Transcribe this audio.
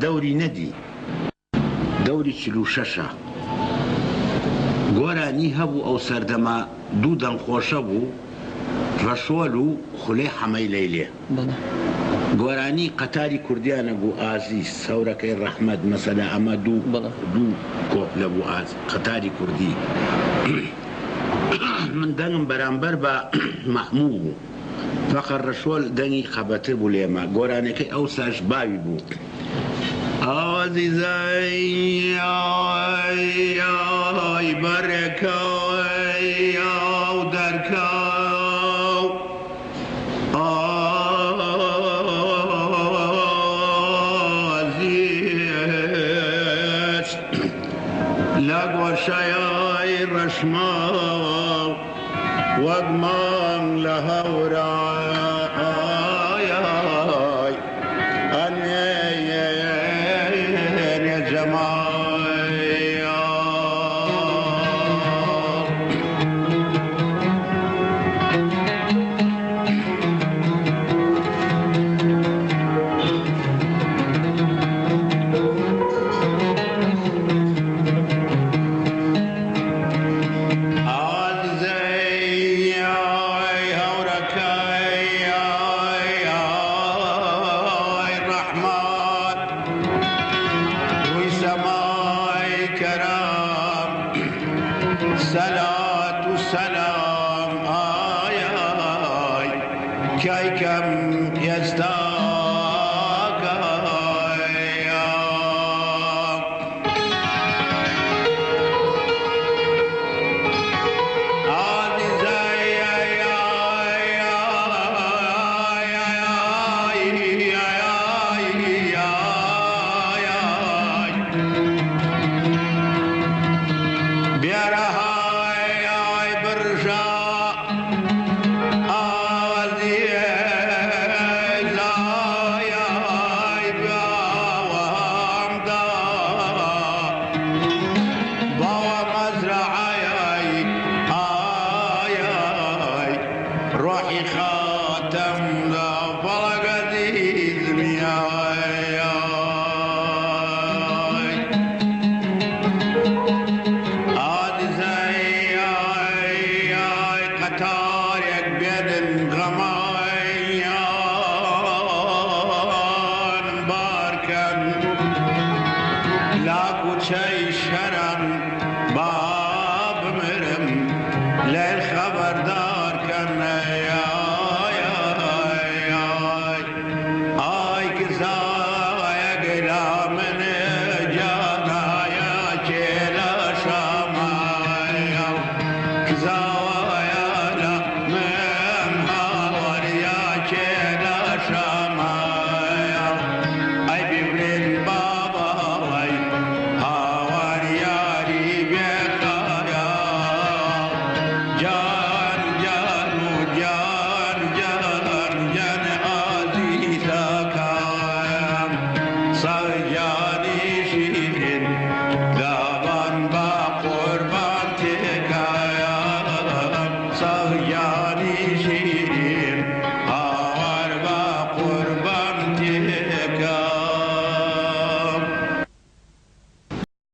دەوری نەدی دەوری 46 گۆرانی هەبوو ئەو سەردەما دوو دەنگخۆشە بوو ڕەشۆل و خولەی حەمەی لەیلێ گۆرانی قەتاری کوردیانە بوو ئازیز سەورەکەی ڕەحمەد مەسەلا ئەمە دوو کۆپلە بوو قەتاری کوردی من دەنگم بەرامبەر بە مەحموو بوو فەقەر ڕەشۆل دەنگی خەبەتر بوو لێمە گۆرانەکەی ئەو ساش باوی بوو عزیزای ئای بەرێکەوەی ئاو دەرکەو ئازیز لە گۆشەیای ڕەشماو وەک مانگ لە هەورای ئەنێ جەمای سلام